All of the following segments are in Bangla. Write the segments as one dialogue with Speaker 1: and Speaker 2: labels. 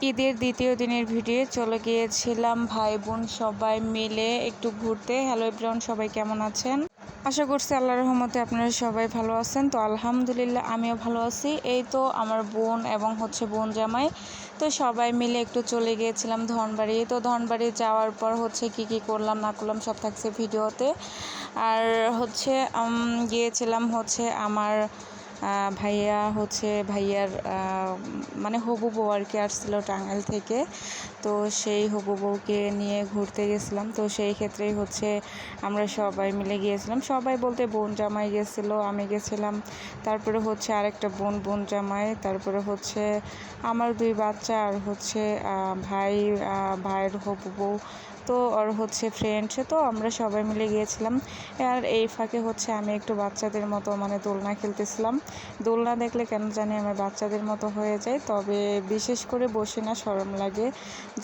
Speaker 1: ঈদের দ্বিতীয় দিনের ভিডিও চলে গিয়েছিলাম ভাই বোন সবাই মিলে একটু ঘুরতে। হ্যালো এভরিওয়ান, সবাই কেমন আছেন? আশা করছি আল্লাহর রহমতে আপনারা সবাই ভালো আছেন। তো আলহামদুলিল্লাহ আমিও ভালো আছি। এই তো আমার বোন এবং বোন জামাই তো সবাই মিলে একটু চলে গিয়েছিলাম ধনবাড়ি। তো ধনবাড়ি যাওয়ার পর কি করলাম না করলাম সব থাকছে ভিডিওতে। আর গিয়েছিলাম আমার ভাইয়ার মানে হবু বউ আর কি আসছিল টাঙ্গাইল থেকে। তো সেই হবু বউকে নিয়ে ঘুরতে গেছিলাম। তো সেই ক্ষেত্রেই আমরা সবাই মিলে গিয়েছিলাম। সবাই বলতে বোন জামাই গেছিলো, আমি গেছিলাম, তারপরে আরেকটা বোন জামাই, তারপরে আমার 2 বাচ্চা, আর ভাইয়ের হবু বউ, তো ওর ফ্রেন্ড। তো আমরা সবাই মিলে গিয়েছিলাম। আর এই ফাঁকে আমি একটু বাচ্চাদের মতো মানে দোলনা খেলতেছিলাম। দোলনা দেখলে কেন জানি আমার বাচ্চাদের মতো হয়ে যায়, তবে বিশেষ করে বসে না, শরম লাগে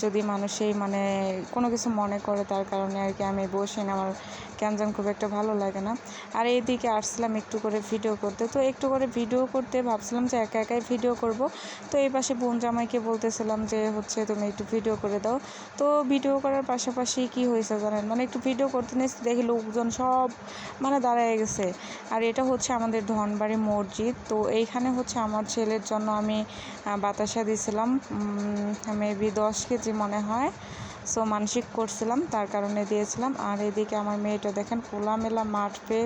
Speaker 1: যদি মানুষই মানে কোনো কিছু মনে করে, তার কারণে আর কি আমি বসি না, আমার কেন যেন খুব একটা ভালো লাগে না। আর এইদিকে আসছিলাম একটু করে ভিডিও করতে। তো একটু করে ভিডিও করতে ভাবছিলাম যে একা একাই ভিডিও করব। তো এই পাশে বোন জামাইকে বলতেছিলাম যে তুমি একটু ভিডিও করে দাও। তো ভিডিও করার পাশাপাশি কি হয়েছে জানেন, মানে একটু ভিডিও করতে নিয়েছি, দেখি লোকজন সব মানে দাঁড়ায় গেছে। আর এটা আমাদের ধনবাড়ি মসজিদ। তো এইখানে আমার ছেলের জন্য আমি বাতাসা দিয়েছিলাম, মেবি 10 কেজি মনে হয়। সো মানসিক করছিলাম, তার কারণে দিয়েছিলাম। আর এদিকে আমার মেয়েটা দেখেন খোলামেলা মাঠ পেয়ে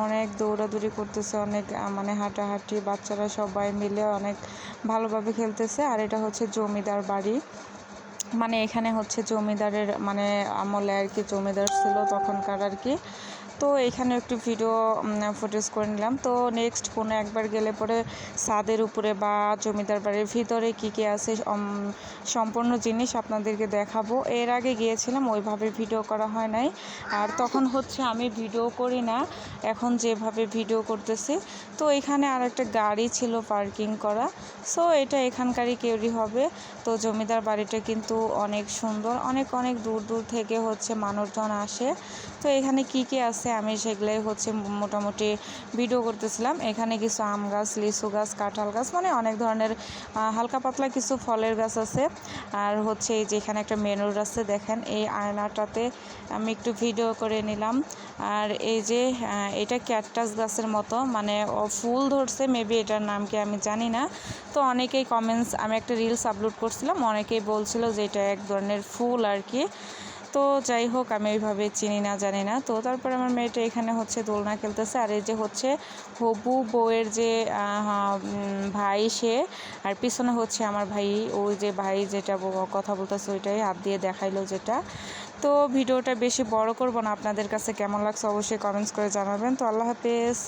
Speaker 1: অনেক দৌড়াদৌড়ি করতেছে, অনেক মানে হাঁটাহাঁটি, বাচ্চারা সবাই মিলে অনেক ভালোভাবে খেলতেছে। আর এটা জমিদার বাড়ি, মানে এখানে জমিদারের মানে আমলে আর কি, জমিদার ছিল তখনকার আর কি। তো এখানে একটু ভিডিও ফুটেজ করে নিলাম। তো নেক্সট কোনো একবার গেলে পরে ছাদের উপরে বা জমিদার বাড়ির ভিতরে কী আছে সম্পূর্ণ জিনিস আপনাদেরকে দেখাবো। এর আগে গিয়েছিলাম, ওইভাবে ভিডিও করা হয় নাই। আর তখন আমি ভিডিও করি না, এখন যেভাবে ভিডিও করতেছি। তো এখানে আর একটা গাড়ি ছিল পার্কিং করা, সো এটা এখানকারই কেউরি হবে। তো জমিদার বাড়িটা কিন্তু অনেক সুন্দর, অনেক অনেক দূর দূর থেকে মানুষজন আসে। তো এখানে কি আছে আমি সেগুলোই মোটামুটি ভিডিও করতেছিলাম। এখানে কিছু আম গাছ, লিচু গাছ, কাঁঠাল গাছ, মানে অনেক ধরনের হালকা পাতলা কিছু ফলের গাছ আছে। আর এই যে এখানে একটা মেনুর আছে, দেখেন এই আয়নাটাতে আমি একটু ভিডিও করে নিলাম। আর এই যে এটা ক্যাকটাস গাছের মতো, মানে ফুল ধরছে, মেবি এটার নাম কি আমি জানি না। তো অনেকেই কমেন্টস, আমি একটা রিলস আপলোড করছিলাম, অনেকেই বলছিল যে এটা এক ধরনের ফুল আর কি। তো যাই হোক, আমি ওইভাবে চিনি না, জানি না। তো তারপর আমার মেয়েটা এখানে দোলনা খেলতেছে। আর এই যে হবু বউয়ের যে ভাই, সে আর পিছনে আমার ভাই, ওই যে ভাই যেটা কথা বলতেছে ওইটাই হাত দিয়ে দেখাইলো যেটা। তো ভিডিওটা বেশি বড় করব না, আপনাদের কাছে কেমন লাগছে অবশ্যই কমেন্টস করে জানাবেন। তো আল্লাহ হাফেজ।